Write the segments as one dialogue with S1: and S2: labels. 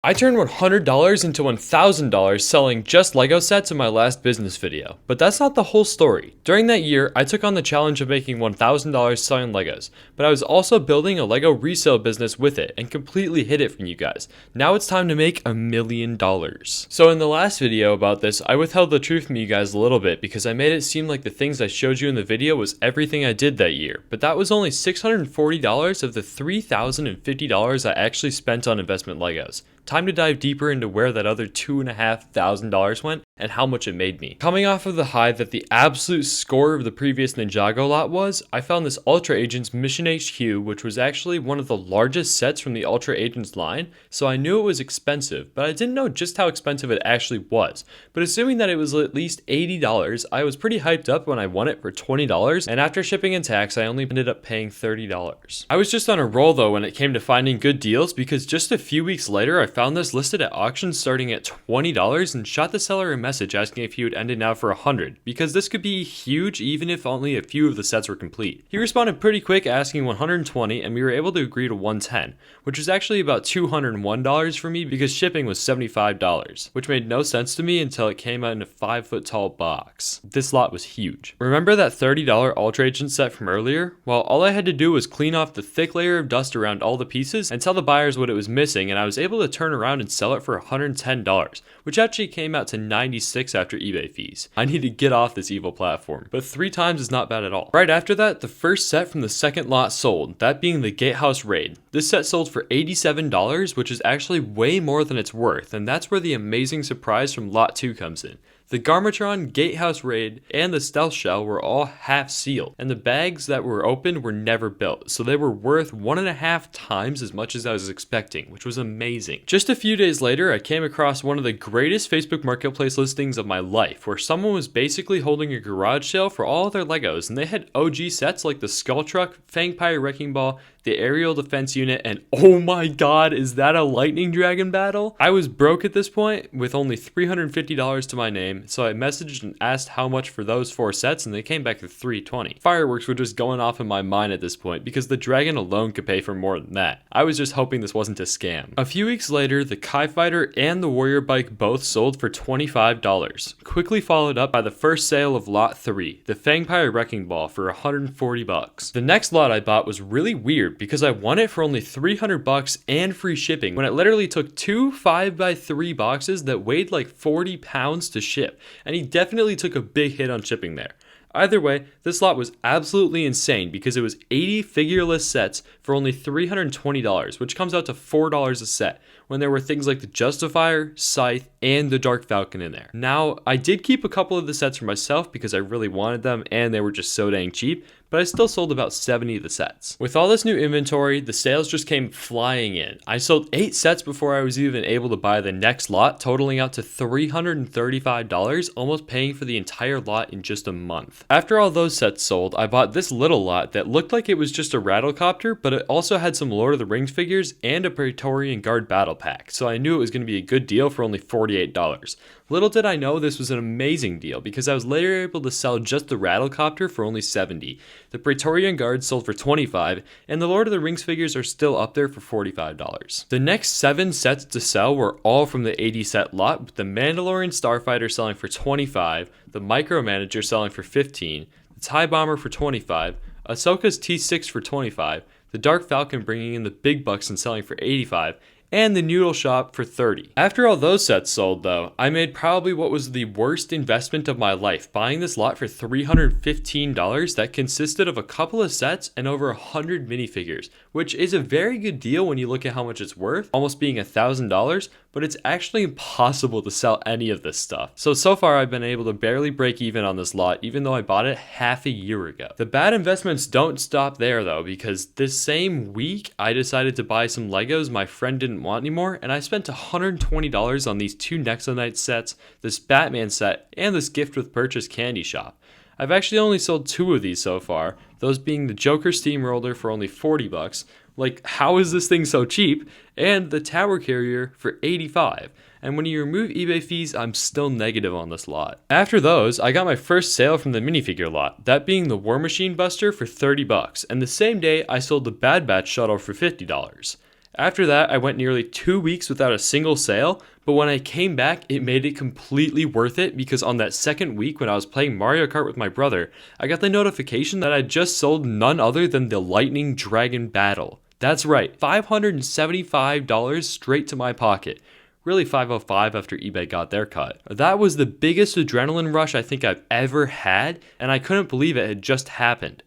S1: I turned $100 into $1,000 selling just Lego sets in my last business video, but that's not the whole story. During that year, I took on the challenge of making $1,000 selling Legos, but I was also building a Lego resale business with it and completely hid it from you guys. Now it's time to make $1 million. So in the last video about this, I withheld the truth from you guys a little bit because I made it seem like the things I showed you in the video was everything I did that year, but that was only $640 of the $3,050 I actually spent on investment Legos. Time to dive deeper into where that other $2,500 went and how much it made me. Coming off of the high that the absolute score of the previous Ninjago lot was, I found this Ultra Agents Mission HQ, which was actually one of the largest sets from the Ultra Agents line, so I knew it was expensive, but I didn't know just how expensive it actually was. But assuming that it was at least $80, I was pretty hyped up when I won it for $20, and after shipping and tax, I only ended up paying $30. I was just on a roll though when it came to finding good deals, because just a few weeks later, I found this listed at auction starting at $20 and shot the seller a message asking if he would end it now for $100, because this could be huge even if only a few of the sets were complete. He responded pretty quick asking $120, and we were able to agree to $110, which was actually about $201 for me because shipping was $75, which made no sense to me until it came out in a 5-foot tall box. This lot was huge. Remember that $30 Ultra Agent set from earlier? Well, all I had to do was clean off the thick layer of dust around all the pieces and tell the buyers what it was missing, and I was able to turn around and sell it for $110, which actually came out to $96 after eBay fees. I need to get off this evil platform, but 3 times is not bad at all. Right after that, the first set from the second lot sold, that being the Gatehouse Raid. This set sold for $87, which is actually way more than it's worth, and that's where the amazing surprise from lot 2 comes in. The Garmatron, Gatehouse Raid, and the Stealth Shell were all half sealed, and the bags that were opened were never built, so they were worth 1.5 times as much as I was expecting, which was amazing. Just a few days later, I came across one of the greatest Facebook Marketplace listings of my life, where someone was basically holding a garage sale for all of their Legos, and they had OG sets like the Skull Truck, Fangpire Wrecking Ball, the Aerial Defense Unit, and oh my god, is that a Lightning Dragon battle? I was broke at this point with only $350 to my name, so I messaged and asked how much for those 4 sets, and they came back to $320. Fireworks were just going off in my mind at this point because the dragon alone could pay for more than that. I was just hoping this wasn't a scam. A few weeks later, the Kai Fighter and the Warrior Bike both sold for $25, quickly followed up by the first sale of lot 3, the Fangpire Wrecking Ball, for $140. The next lot I bought was really weird because I won it for only $300 and free shipping when it literally took 2 5x3 boxes that weighed like 40 pounds to ship, and he definitely took a big hit on shipping there. Either way, this lot was absolutely insane because it was 80 figureless sets for only $320, which comes out to $4 a set, when there were things like the Justifier, Scythe, and the Dark Falcon in there. Now, I did keep a couple of the sets for myself because I really wanted them and they were just so dang cheap, but I still sold about 70 of the sets. With all this new inventory, the sales just came flying in. I sold 8 sets before I was even able to buy the next lot, totaling out to $335, almost paying for the entire lot in just a month. After all those sets sold, I bought this little lot that looked like it was just a Rattlecopter, but it also had some Lord of the Rings figures and a Praetorian Guard battle pack, so I knew it was going to be a good deal for only $48. Little did I know this was an amazing deal because I was later able to sell just the Rattlecopter for only $70. The Praetorian Guard sold for $25, and the Lord of the Rings figures are still up there for $45. The next 7 sets to sell were all from the 80 set lot, with the Mandalorian Starfighter selling for $25, the Micromanager selling for $15, the TIE Bomber for $25, Ahsoka's T6 for $25, the Dark Falcon bringing in the big bucks and selling for $85, and the Noodle Shop for $30. After all those sets sold though, I made probably what was the worst investment of my life, buying this lot for $315 that consisted of a couple of sets and over 100 minifigures, which is a very good deal when you look at how much it's worth, almost being $1,000, but it's actually impossible to sell any of this stuff. So far I've been able to barely break even on this lot, even though I bought it half a year ago. The bad investments don't stop there though, because this same week I decided to buy some Legos my friend didn't want anymore, and I spent $120 on these 2 Nexonite sets, this Batman set, and this gift with purchase candy shop. I've actually only sold 2 of these so far, those being the Joker Steamroller for only $40, like how is this thing so cheap, and the Tower Carrier for $85. And when you remove eBay fees, I'm still negative on this lot. After those, I got my first sale from the minifigure lot, that being the War Machine Buster for $30, and the same day I sold the Bad Batch shuttle for $50. After that, I went nearly 2 weeks without a single sale, but when I came back, it made it completely worth it because on that second week when I was playing Mario Kart with my brother, I got the notification that I just sold none other than the Lightning Dragon Battle. That's right, $575 straight to my pocket. Really $505 after eBay got their cut. That was the biggest adrenaline rush I think I've ever had, and I couldn't believe it had just happened.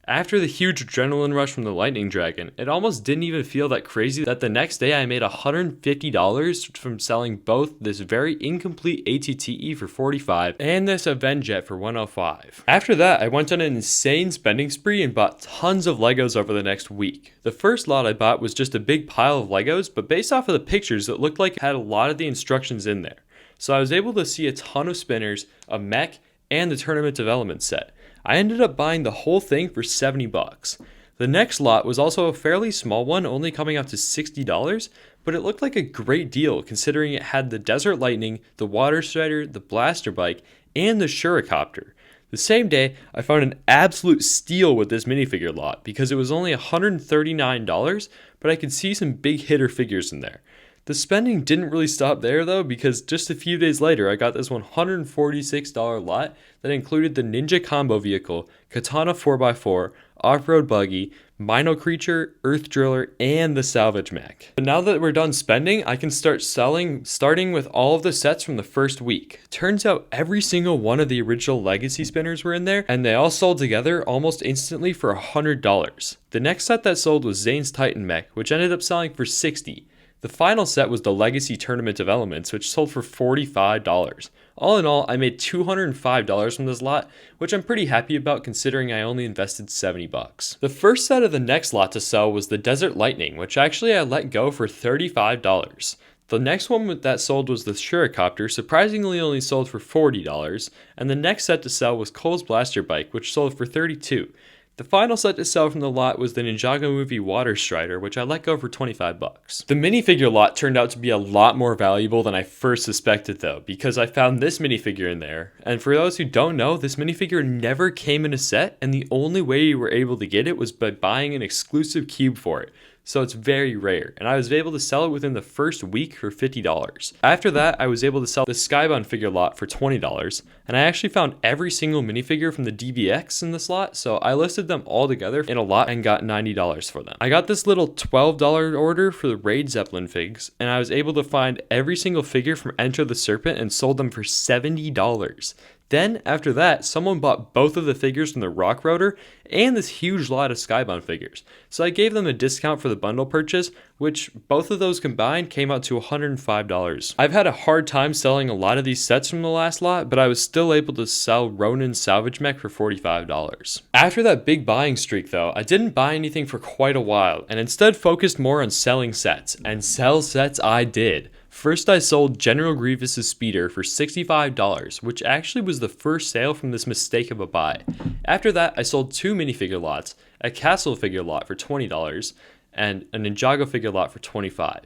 S1: After the huge adrenaline rush from the Lightning Dragon, it almost didn't even feel that crazy that the next day I made $150 from selling both this very incomplete ATTE for $45 and this Avenjet for $105. After that, I went on an insane spending spree and bought tons of Legos over the next week. The first lot I bought was just a big pile of Legos, but based off of the pictures, it looked like it had a lot of the instructions in there. So I was able to see a ton of spinners, a mech, and the Tournament of Elements set. I ended up buying the whole thing for $70. The next lot was also a fairly small one, only coming out to $60, but it looked like a great deal considering it had the Desert Lightning, the Water Strider, the Blaster Bike, and the Shuricopter. The same day, I found an absolute steal with this minifigure lot because it was only $139, but I could see some big hitter figures in there. The spending didn't really stop there though, because just a few days later I got this $146 lot that included the Ninja Combo Vehicle, Katana 4x4, Off-Road Buggy, Mino Creature, Earth Driller, and the Salvage Mech. But now that we're done spending, I can start selling, starting with all of the sets from the first week. Turns out every single one of the original Legacy spinners were in there, and they all sold together almost instantly for $100. The next set that sold was Zane's Titan Mech, which ended up selling for $60. The final set was the Legacy Tournament of Elements, which sold for $45. All in all, I made $205 from this lot, which I'm pretty happy about considering I only invested $70. The first set of the next lot to sell was the Desert Lightning, which actually I let go for $35. The next one that sold was the Shuricopter, surprisingly only sold for $40, and the next set to sell was Cole's Blaster Bike, which sold for $32. The final set to sell from the lot was the Ninjago Movie Water Strider, which I let go for $25. The minifigure lot turned out to be a lot more valuable than I first suspected though, because I found this minifigure in there. And for those who don't know, this minifigure never came in a set, and the only way you were able to get it was by buying an exclusive cube for it. So it's very rare, and I was able to sell it within the first week for $50. After that, I was able to sell the Skybound figure lot for $20, and I actually found every single minifigure from the DBX in this lot, so I listed them all together in a lot and got $90 for them. I got this little $12 order for the Raid Zeppelin figs, and I was able to find every single figure from Enter the Serpent and sold them for $70. Then, after that, someone bought both of the figures from the Rock Rotor and this huge lot of Skybound figures. So I gave them a discount for the bundle purchase, which both of those combined came out to $105. I've had a hard time selling a lot of these sets from the last lot, but I was still able to sell Ronin's Salvage Mech for $45. After that big buying streak though, I didn't buy anything for quite a while, and instead focused more on selling sets, and sell sets I did. First, I sold General Grievous' Speeder for $65, which actually was the first sale from this mistake of a buy. After that, I sold two minifigure lots, a Castle figure lot for $20, and a Ninjago figure lot for $25.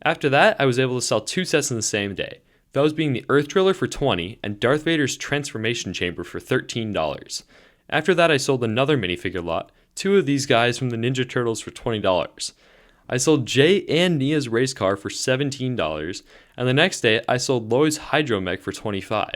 S1: After that, I was able to sell two sets in the same day, those being the Earth Driller for $20 and Darth Vader's Transformation Chamber for $13. After that, I sold another minifigure lot, two of these guys from the Ninja Turtles for $20. I sold Jay and Nia's race car for $17, and the next day I sold Loi's Hydromech for $25.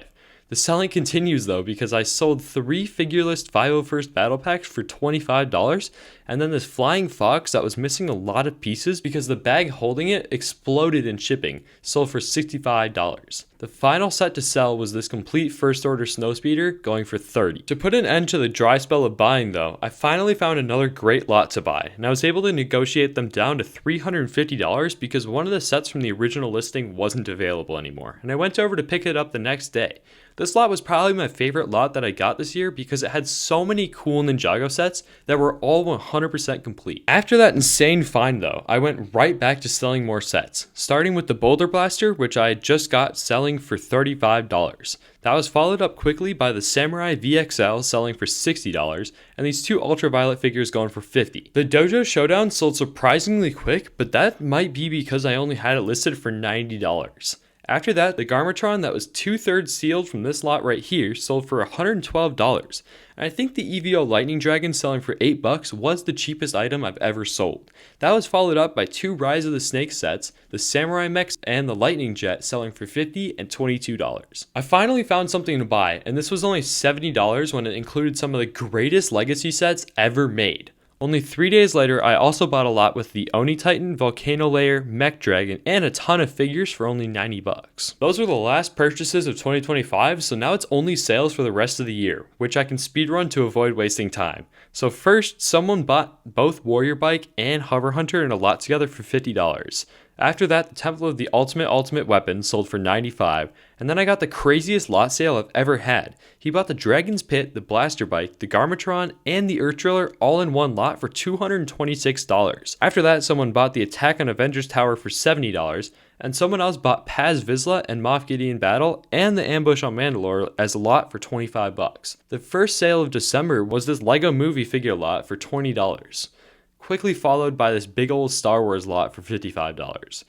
S1: The selling continues though, because I sold 3 figureless 501st battle packs for $25, and then this flying fox that was missing a lot of pieces because the bag holding it exploded in shipping, sold for $65. The final set to sell was this complete first order snowspeeder, going for $30. To put an end to the dry spell of buying though, I finally found another great lot to buy, and I was able to negotiate them down to $350 because one of the sets from the original listing wasn't available anymore, and I went over to pick it up the next day. This lot was probably my favorite lot that I got this year because it had so many cool Ninjago sets that were all 100% complete. After that insane find though, I went right back to selling more sets, starting with the Boulder Blaster, which I had just got selling for $35. That was followed up quickly by the Samurai VXL selling for $60, and these two Ultraviolet figures going for $50. The Dojo Showdown sold surprisingly quick, but that might be because I only had it listed for $90. After that, the Garmatron that was 2/3 sealed from this lot right here sold for $112. And I think the EVO Lightning Dragon selling for $8 was the cheapest item I've ever sold. That was followed up by 2 Rise of the Snake sets, the Samurai Mechs, and the Lightning Jet selling for $50 and $22. I finally found something to buy, and this was only $70 when it included some of the greatest legacy sets ever made. Only 3 days later, I also bought a lot with the Oni Titan, Volcano Layer, Mech Dragon, and a ton of figures for only $90. Those were the last purchases of 2025, so now it's only sales for the rest of the year, which I can speedrun to avoid wasting time. So first, someone bought both Warrior Bike and Hover Hunter in a lot together for $50. After that, the Temple of the Ultimate Weapon sold for $95, and then I got the craziest lot sale I've ever had. He bought the Dragon's Pit, the Blaster Bike, the Garmatron, and the Earth Driller all in one lot for $226. After that, someone bought the Attack on Avengers Tower for $70, and someone else bought Paz Vizsla and Moff Gideon Battle and the Ambush on Mandalore as a lot for $25. The first sale of December was this Lego Movie figure lot for $20. Quickly followed by this big old Star Wars lot for $55.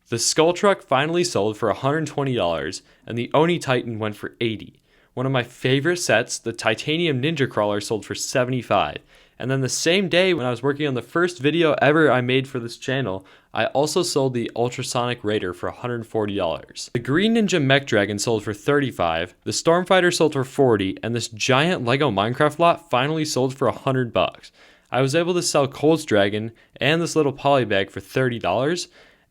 S1: The Skull Truck finally sold for $120, and the Oni Titan went for $80. One of my favorite sets, the Titanium Ninja Crawler, sold for $75. And then the same day when I was working on the first video ever I made for this channel, I also sold the Ultrasonic Raider for $140. The Green Ninja Mech Dragon sold for $35, the Stormfighter sold for $40, and this giant Lego Minecraft lot finally sold for $100. I was able to sell Cold's Dragon and this little polybag for $30,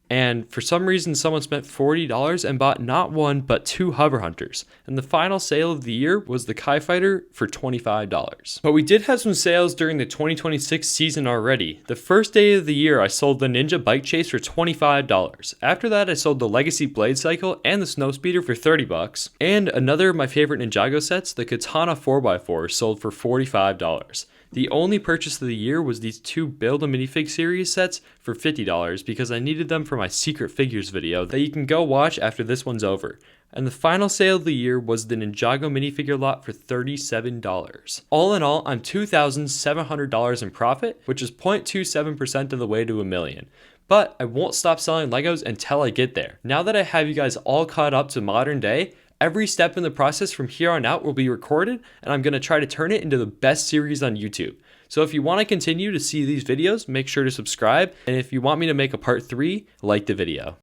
S1: and for some reason someone spent $40 and bought not one but 2 Hover Hunters, and the final sale of the year was the Kai Fighter for $25. But we did have some sales during the 2026 season already. The first day of the year I sold the Ninja Bike Chase for $25. After that I sold the Legacy Blade Cycle and the Snowspeeder for $30, and another of my favorite Ninjago sets, the Katana 4x4, sold for $45. The only purchase of the year was these 2 Build a Minifig series sets for $50 because I needed them for my secret figures video that you can go watch after this one's over. And the final sale of the year was the Ninjago minifigure lot for $37. All in all, I'm $2,700 in profit, which is 0.27% of the way to $1 million. But I won't stop selling Legos until I get there. Now that I have you guys all caught up to modern day, every step in the process from here on out will be recorded, and I'm going to try to turn it into the best series on YouTube. So if you want to continue to see these videos, make sure to subscribe, and if you want me to make a part 3, like the video.